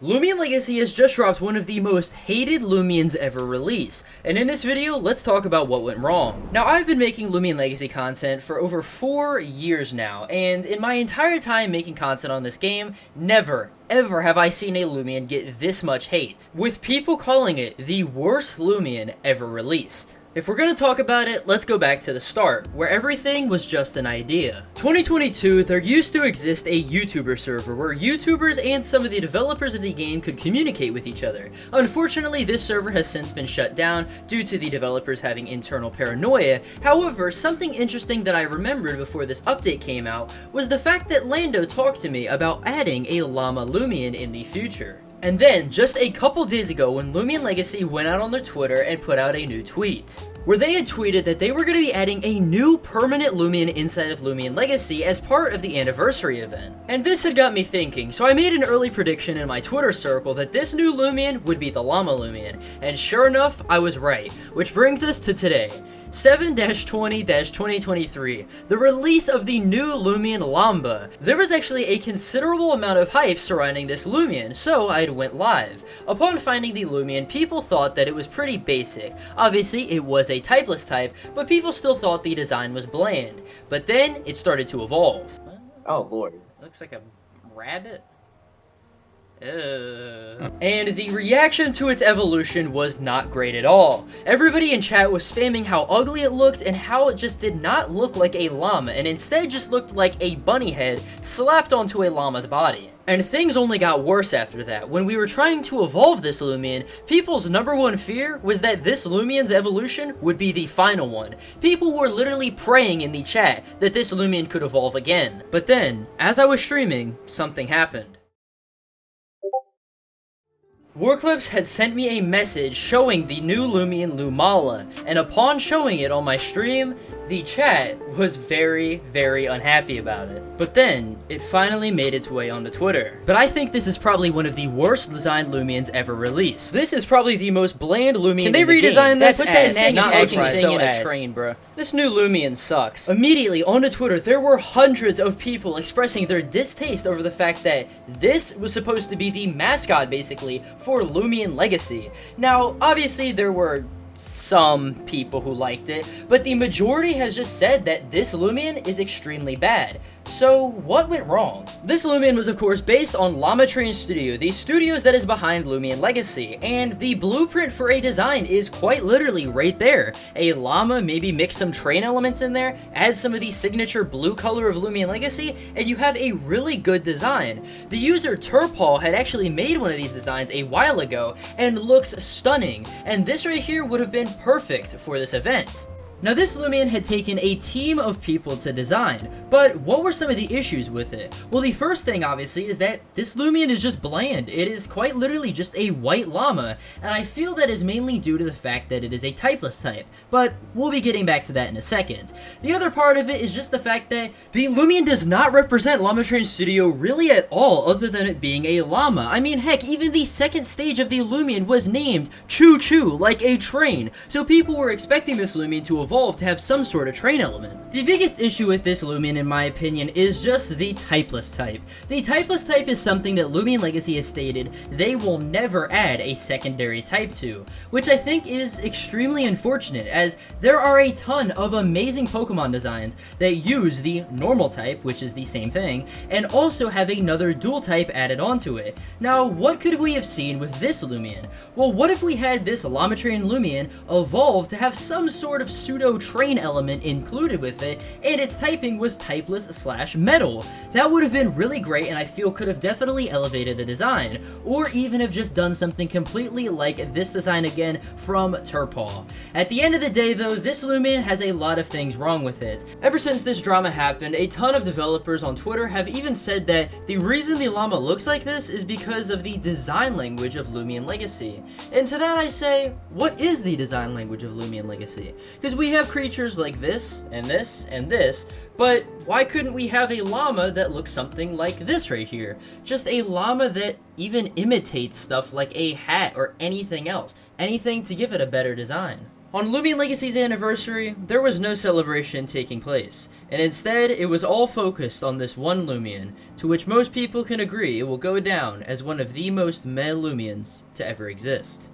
Loomian Legacy has just dropped one of the most hated Loomians ever released, and in this video, let's talk about what went wrong. Now, I've been making Loomian Legacy content for over 4 years now, and in my entire time making content on this game, never, ever have I seen a Loomian get this much hate, with people calling it the worst Loomian ever released. If we're gonna talk about it, let's go back to the start, where everything was just an idea. 2022, there used to exist a YouTuber server where YouTubers and some of the developers of the game could communicate with each other. Unfortunately, this server has since been shut down due to the developers having internal paranoia. However, something interesting that I remembered before this update came out was the fact that Lando talked to me about adding a llama Loomian in the future. And then, just a couple days ago, when Loomian Legacy went out on their Twitter and put out a new tweet, where they had tweeted that they were going to be adding a new permanent Loomian inside of Loomian Legacy as part of the anniversary event. And this had got me thinking, so I made an early prediction in my Twitter circle that this new Loomian would be the Llama Loomian, and sure enough, I was right, which brings us to today. 7-20-2023, the release of the new Loomian Lamba. There was actually a considerable amount of hype surrounding this Loomian, so I went live. Upon finding the Loomian, people thought that it was pretty basic. Obviously, it was a typeless type, but people still thought the design was bland. But then, it started to evolve. Oh lord. Looks like a rabbit. And the reaction to its evolution was not great at all. Everybody in chat was spamming how ugly it looked and how it just did not look like a llama and instead just looked like a bunny head slapped onto a llama's body. And things only got worse after that. When we were trying to evolve this Loomian, people's #1 fear was that this Loomian's evolution would be the final one. People were literally praying in the chat that this Loomian could evolve again. But then, as I was streaming, something happened. Warclips had sent me a message showing the new Loomian Lumala, and upon showing it on my stream, the chat was very, very unhappy about it. But then, it finally made its way onto Twitter. But I think this is probably one of the worst designed Loomians ever released. This is probably the most bland Loomian in the game. Can they redesign this? Put that nagging thing in a train, bro. This new Loomian sucks. Immediately, onto Twitter, there were hundreds of people expressing their distaste over the fact that this was supposed to be the mascot, basically, for Loomian Legacy. Now, obviously, there were some people who liked it, but the majority has just said that this Loomian is extremely bad. So, what went wrong? This Loomian was of course based on Llama Train Studio, the studios that is behind Loomian Legacy, and the blueprint for a design is quite literally right there. A llama, maybe mix some train elements in there, add some of the signature blue color of Loomian Legacy, and you have a really good design. The user Turpaul had actually made one of these designs a while ago, and looks stunning, and this right here would have been perfect for this event. Now this Loomian had taken a team of people to design, but what were some of the issues with it? Well, the first thing obviously is that this Loomian is just bland. It is quite literally just a white llama, and I feel that is mainly due to the fact that it is a typeless type, but we'll be getting back to that in a second. The other part of it is just the fact that the Loomian does not represent Llama Train Studio really at all, other than it being a llama. I mean, heck, even the second stage of the Loomian was named Choo Choo, like a train, so people were expecting this Loomian to evolve to have some sort of train element. The biggest issue with this Loomian, in my opinion, is just the typeless type. The typeless type is something that Loomian Legacy has stated they will never add a secondary type to, which I think is extremely unfortunate, as there are a ton of amazing Pokemon designs that use the normal type, which is the same thing, and also have another dual type added onto it. Now, what could we have seen with this Loomian? Well, what if we had this Llama Train Loomian evolve to have some sort of pseudo-train element included with it, and its typing was typeless/metal? That would have been really great, and I feel could have definitely elevated the design, or even have just done something completely like this design again from Turpaul. At the end of the day though, this Loomian has a lot of things wrong with it. Ever since this drama happened, a ton of developers on Twitter have even said that the reason the llama looks like this is because of the design language of Loomian Legacy. And to that I say, what is the design language of Loomian Legacy? Because we have creatures like this, and this, and this, but why couldn't we have a llama that looks something like this right here? Just a llama that even imitates stuff like a hat or anything else. Anything to give it a better design. On Loomian Legacy's anniversary, there was no celebration taking place, and instead it was all focused on this one Loomian, to which most people can agree it will go down as one of the most meh Loomians to ever exist.